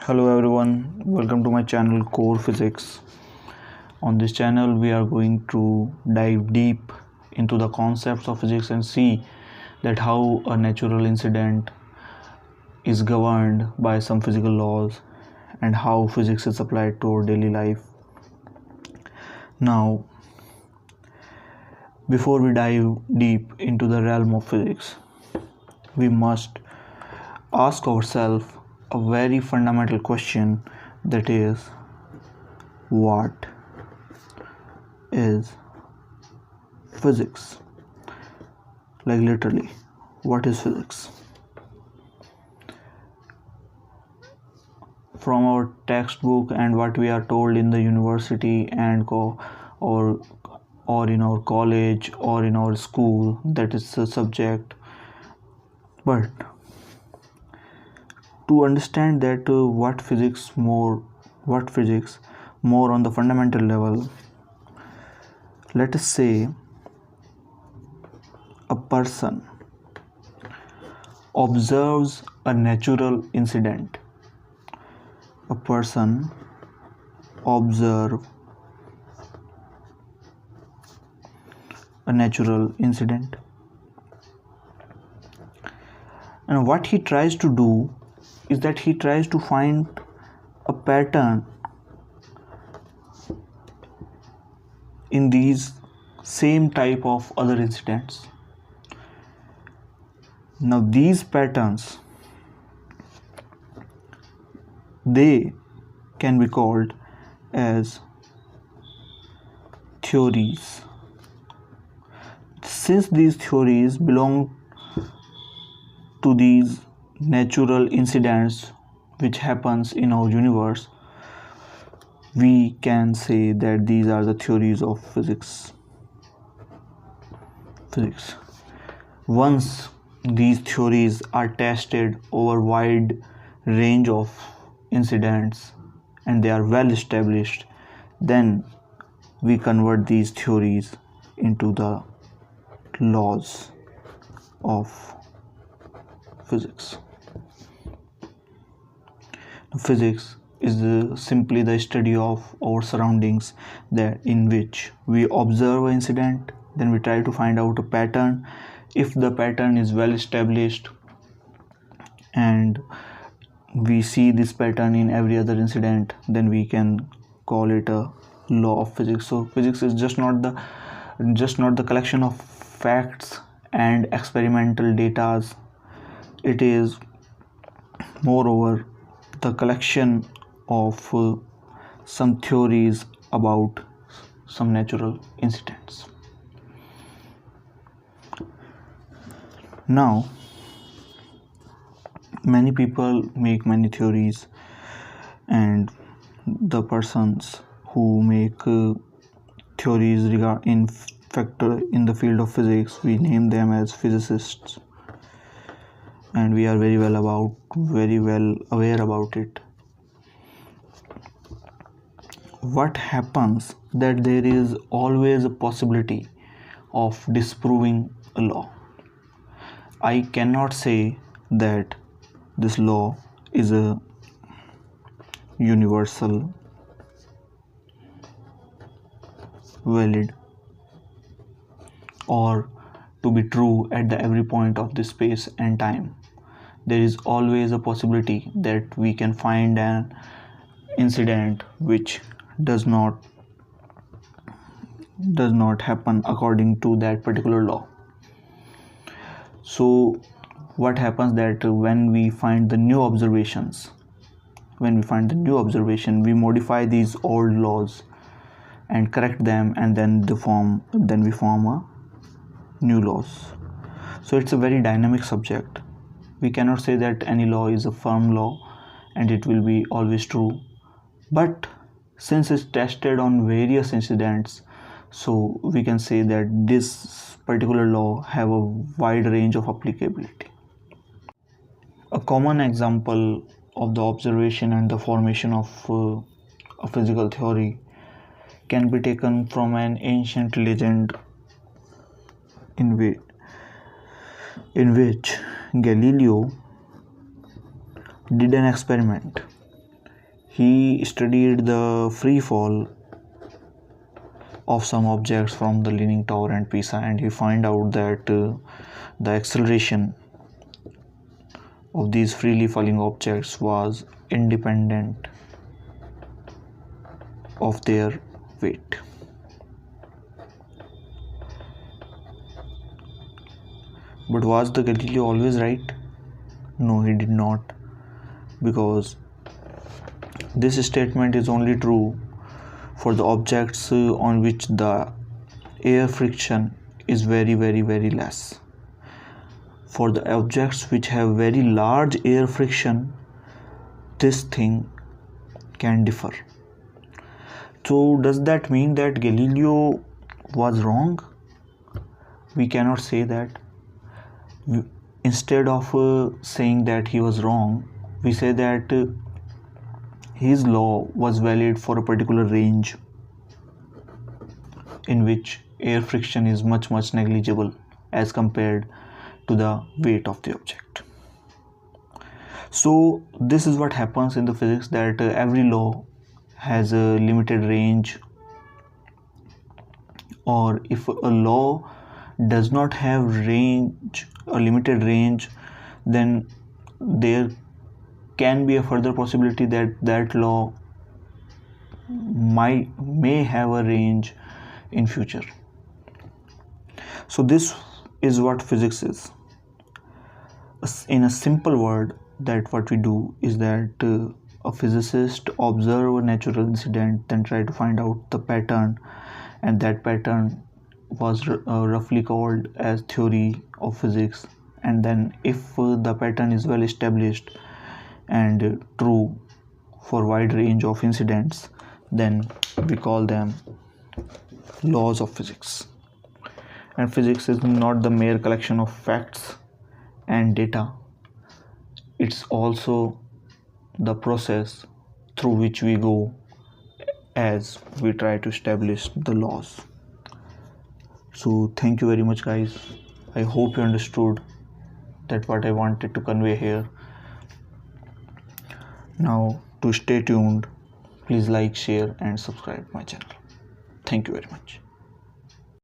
Hello everyone, welcome to my channel Core Physics. On this channel we are going to dive deep into the concepts of physics and see that how a natural incident is governed by some physical laws and how physics is applied to our daily life. Now, before we dive deep into the realm of physics, we must ask ourselves a very fundamental question, that is, what is physics? Like literally, what is physics? From our textbook and what we are told in the university and or in our college or in our school, that is the subject. But to understand that what physics more on the fundamental level, let us say a person observes a natural incident. A person observe a natural incident, and what he tries to do is that he tries to find a pattern in these same type of other incidents. Now these patterns, they can be called as theories. Since these theories belong to these natural incidents which happens in our universe, we can say that these are the theories of physics. Once these theories are tested over wide range of incidents and they are well established, then we convert these theories into the laws of physics. Physics is simply the study of our surroundings, that in which we observe an incident, then we try to find out a pattern. If the pattern is well established and we see this pattern in every other incident, then we can call it a law of physics. So physics is just not the collection of facts and experimental data. It is moreover the collection of some theories about some natural incidents. Now, many people make many theories, and the persons who make theories in the field of physics, we name them as physicists, and we are very well aware about it. What happens that there is always a possibility of disproving a law. I cannot say that this law is a universal, valid, or to be true at the every point of the space and time. There is always a possibility that we can find an incident which does not happen according to that particular law. So what happens that when we find the new observation, we modify these old laws and correct them, and then we form a new laws. So it's a very dynamic subject. We cannot say that any law is a firm law and it will be always true, but since it's tested on various incidents, so we can say that this particular law have a wide range of applicability. A common example of the observation and the formation of a physical theory can be taken from an ancient legend in which Galileo did an experiment he studied the free fall of some objects from the Leaning Tower and Pisa, and he find out that the acceleration of these freely falling objects was independent of their weight. But was the Galileo always right? No, he did not, because this statement is only true for the objects on which the air friction is very less. For the objects which have very large air friction, this thing can differ. So does that mean that Galileo was wrong? We cannot say that. Instead of saying that he was wrong, we say that his law was valid for a particular range in which air friction is much negligible as compared to the weight of the object. So this is what happens in the physics, that every law has a limited range, or if a law does not have a limited range, then there can be a further possibility that that law may have a range in future. So this is what physics is. In a simple word, that what we do is that a physicist observe a natural incident, then try to find out the pattern, and that pattern was roughly called as theory of physics. And then if the pattern is well established and true for wide range of incidents, then we call them laws of physics. And physics is not the mere collection of facts and data, it's also the process through which we go as we try to establish the laws. So thank you very much, guys. I hope you understood that what I wanted to convey here. Now, to stay tuned, please like, share and subscribe my channel. Thank you very much.